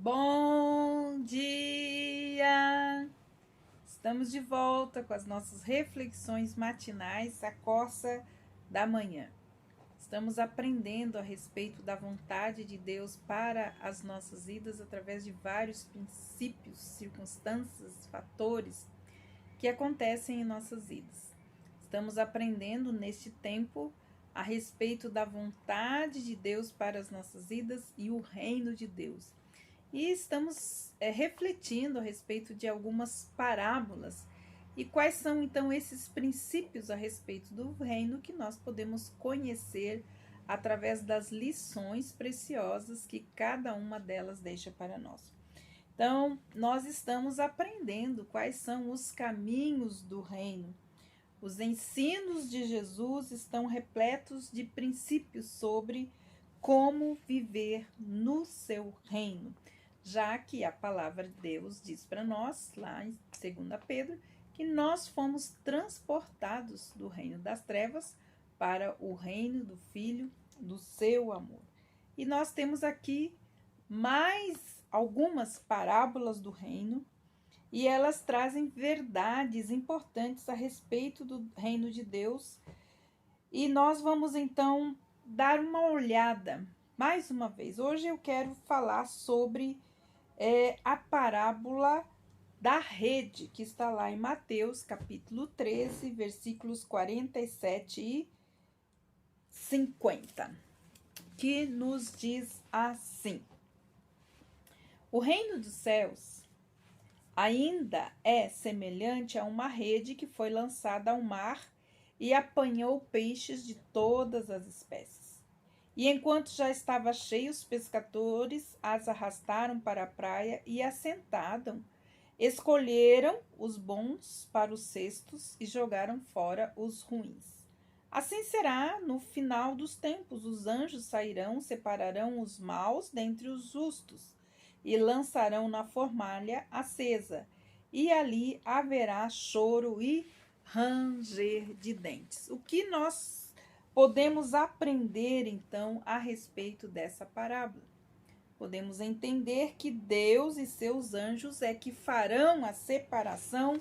Bom dia! Estamos de volta com as nossas reflexões matinais, a Corsa da Manhã. Estamos aprendendo a respeito da vontade de Deus para as nossas vidas através de vários princípios, circunstâncias, fatores que acontecem em nossas vidas. Estamos aprendendo neste tempo a respeito da vontade de Deus para as nossas vidas e o reino de Deus. E estamos refletindo a respeito de algumas parábolas e quais são então esses princípios a respeito do reino que nós podemos conhecer através das lições preciosas que cada uma delas deixa para nós. Então, nós estamos aprendendo quais são os caminhos do reino. Os ensinos de Jesus estão repletos de princípios sobre como viver no seu reino, já que a palavra de Deus diz para nós, lá em 2 Pedro, que nós fomos transportados do reino das trevas para o reino do Filho do seu amor. E nós temos aqui mais algumas parábolas do reino, e elas trazem verdades importantes a respeito do reino de Deus. E nós vamos então dar uma olhada mais uma vez. Hoje eu quero falar sobre a parábola da rede, que está lá em Mateus, capítulo 13, versículos 47 e 50, que nos diz assim: O reino dos céus ainda é semelhante a uma rede que foi lançada ao mar e apanhou peixes de todas as espécies. E enquanto já estava cheio, os pescadores as arrastaram para a praia e assentaram. Escolheram os bons para os cestos e jogaram fora os ruins. Assim será no final dos tempos. Os anjos sairão, separarão os maus dentre os justos e lançarão na fornalha acesa, e ali haverá choro e ranger de dentes. O que nós podemos aprender, então, a respeito dessa parábola? Podemos entender que Deus e seus anjos é que farão a separação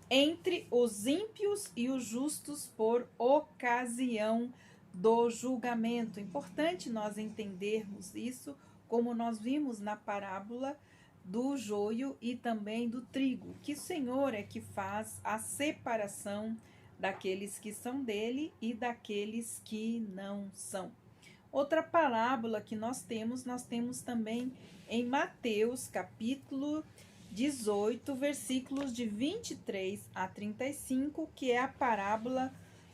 entre os ímpios e os justos por ocasião do julgamento. Importante nós entendermos isso, como nós vimos na parábola do joio e também do trigo, que o Senhor é que faz a separação daqueles que são dele e daqueles que não são. Outra parábola que nós temos também em Mateus, capítulo 18, versículos de 23 a 35, que é a parábola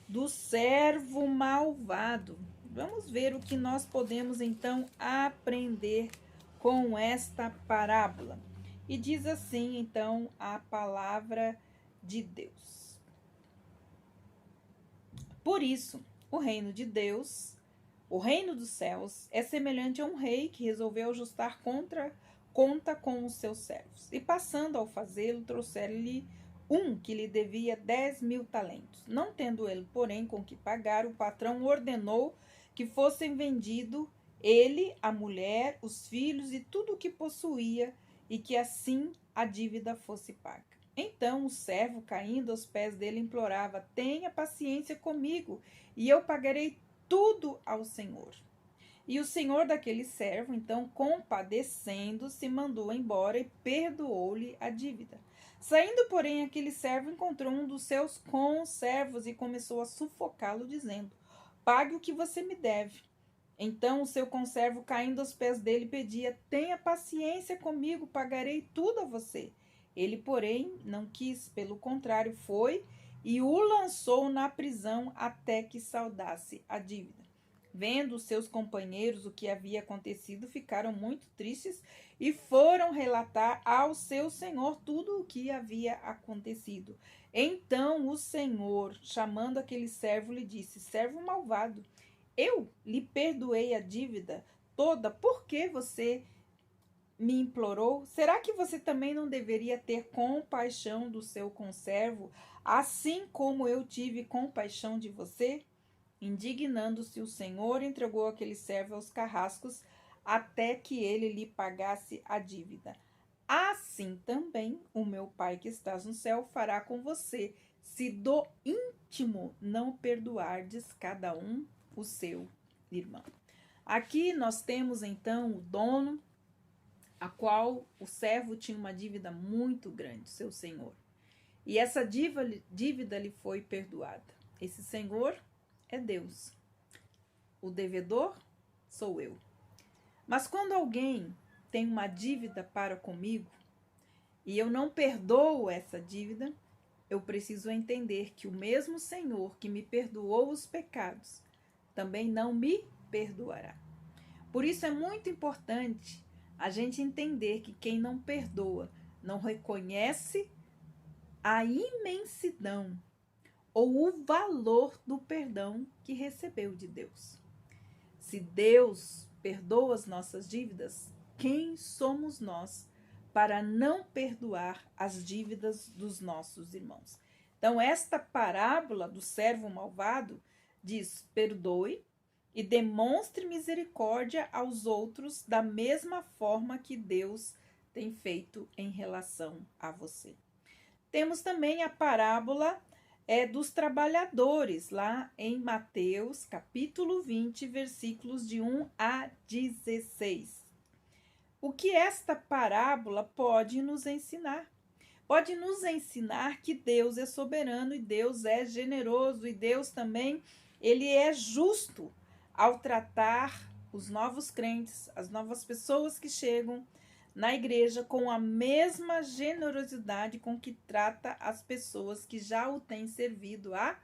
do servo malvado. Vamos ver o que nós podemos então aprender com esta parábola. E diz assim então a palavra de Deus: Por isso, o reino de Deus, o reino dos céus, é semelhante a um rei que resolveu ajustar conta com os seus servos. E passando ao fazê-lo, trouxeram-lhe um que lhe devia 10.000 talentos. Não tendo ele, porém, com que pagar, o patrão ordenou que fossem vendido ele, a mulher, os filhos e tudo o que possuía, e que assim a dívida fosse paga. Então o servo, caindo aos pés dele, implorava: Tenha paciência comigo, e eu pagarei tudo ao Senhor. E o senhor daquele servo, então, compadecendo-se, mandou embora e perdoou-lhe a dívida. Saindo, porém, aquele servo encontrou um dos seus conservos e começou a sufocá-lo, dizendo: Pague o que você me deve. Então o seu conservo, caindo aos pés dele, pedia: Tenha paciência comigo, pagarei tudo a você. Ele, porém, não quis, pelo contrário, foi e o lançou na prisão até que saldasse a dívida. Vendo os seus companheiros o que havia acontecido, ficaram muito tristes e foram relatar ao seu senhor tudo o que havia acontecido. Então o senhor, chamando aquele servo, lhe disse: Servo malvado, eu lhe perdoei a dívida toda, por que você me implorou? Será que você também não deveria ter compaixão do seu conservo, assim como eu tive compaixão de você? Indignando-se o senhor, entregou aquele servo aos carrascos, até que ele lhe pagasse a dívida. Assim também o meu Pai que estás no céu fará com você, se do íntimo não perdoardes cada um o seu irmão. Aqui nós temos então o dono, a qual o servo tinha uma dívida muito grande, seu senhor. E essa dívida lhe foi perdoada. Esse senhor é Deus. O devedor sou eu. Mas quando alguém tem uma dívida para comigo e eu não perdoo essa dívida, eu preciso entender que o mesmo Senhor que me perdoou os pecados também não me perdoará. Por isso é muito importante a gente entender que quem não perdoa não reconhece a imensidão ou o valor do perdão que recebeu de Deus. Se Deus perdoa as nossas dívidas, quem somos nós para não perdoar as dívidas dos nossos irmãos? Então, esta parábola do servo malvado diz: perdoe e demonstre misericórdia aos outros da mesma forma que Deus tem feito em relação a você. Temos também a parábola dos trabalhadores, lá em Mateus, capítulo 20, versículos de 1 a 16. O que esta parábola pode nos ensinar? Pode nos ensinar que Deus é soberano e Deus é generoso e Deus também, ele é justo ao tratar os novos crentes, as novas pessoas que chegam na igreja com a mesma generosidade com que trata as pessoas que já o têm servido há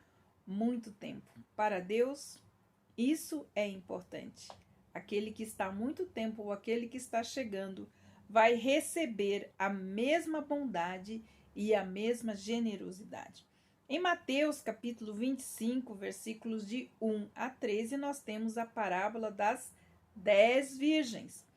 muito tempo. Para Deus, isso é importante. Aquele que está há muito tempo ou aquele que está chegando vai receber a mesma bondade e a mesma generosidade. Em Mateus, capítulo 25, versículos de 1 a 13, nós temos a parábola das 10 virgens.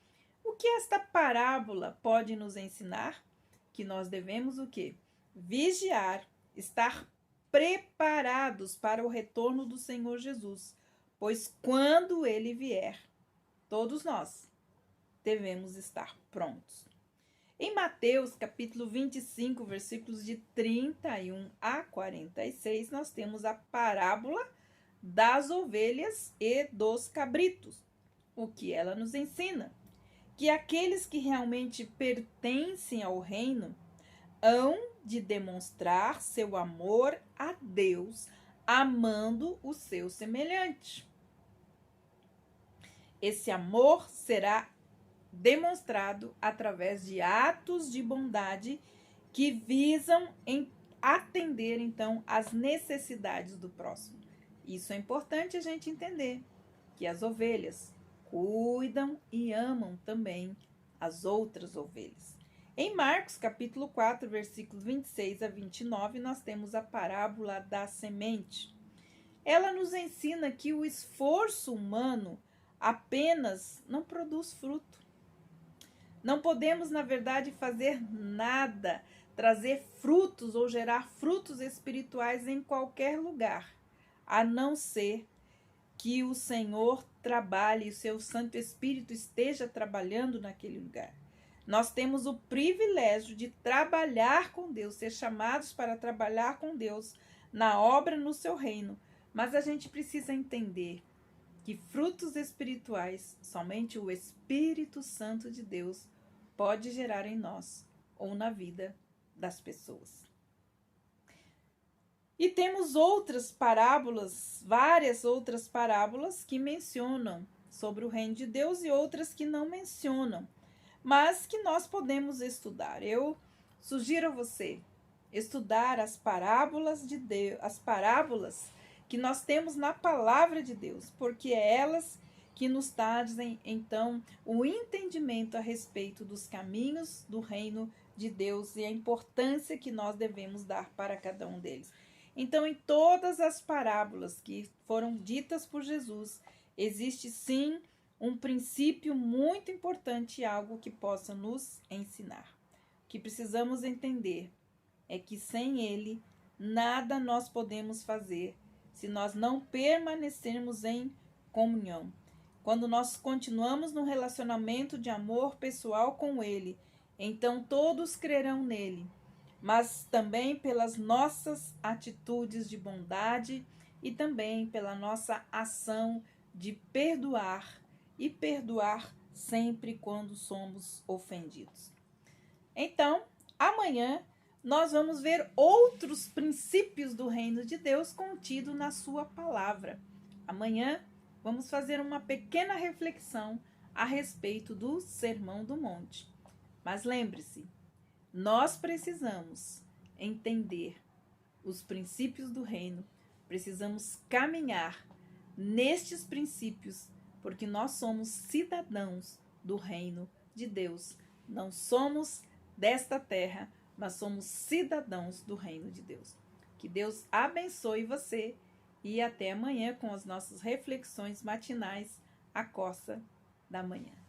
O que esta parábola pode nos ensinar? Que nós devemos o quê? Vigiar, estar preparados para o retorno do Senhor Jesus, pois quando ele vier, todos nós devemos estar prontos. Em Mateus, capítulo 25, versículos de 31 a 46, nós temos a parábola das ovelhas e dos cabritos. O que ela nos ensina? Que aqueles que realmente pertencem ao reino hão de demonstrar seu amor a Deus, amando o seu semelhante. Esse amor será demonstrado através de atos de bondade que visam atender, então, às necessidades do próximo. Isso é importante a gente entender, que as ovelhas cuidam e amam também as outras ovelhas. Em Marcos, capítulo 4, versículos 26 a 29, nós temos a parábola da semente. Ela nos ensina que o esforço humano apenas não produz fruto. Não podemos, na verdade, fazer nada, trazer frutos ou gerar frutos espirituais em qualquer lugar, a não ser que o Senhor trabalhe, o seu Santo Espírito esteja trabalhando naquele lugar. Nós temos o privilégio de trabalhar com Deus, ser chamados para trabalhar com Deus na obra no seu reino, mas a gente precisa entender que frutos espirituais somente o Espírito Santo de Deus pode gerar em nós ou na vida das pessoas. E temos outras parábolas, várias outras parábolas que mencionam sobre o reino de Deus e outras que não mencionam, mas que nós podemos estudar. Eu sugiro a você estudar as parábolas de Deus, as parábolas que nós temos na palavra de Deus, porque é elas que nos trazem, então, o entendimento a respeito dos caminhos do reino de Deus e a importância que nós devemos dar para cada um deles. Então, em todas as parábolas que foram ditas por Jesus, existe sim um princípio muito importante e algo que possa nos ensinar. O que precisamos entender é que sem ele, nada nós podemos fazer se nós não permanecermos em comunhão. quando nós continuamos no relacionamento de amor pessoal com Ele, então todos crerão nele, mas também pelas nossas atitudes de bondade e também pela nossa ação de perdoar e perdoar sempre quando somos ofendidos. Então, amanhã nós vamos ver outros princípios do reino de Deus contido na sua palavra. Amanhã vamos fazer uma pequena reflexão a respeito do Sermão do Monte. Mas lembre-se, nós precisamos entender os princípios do reino, precisamos caminhar nestes princípios, porque nós somos cidadãos do reino de Deus. Não somos desta terra, mas somos cidadãos do reino de Deus. Que Deus abençoe você e até amanhã com as nossas reflexões matinais, a costa da manhã.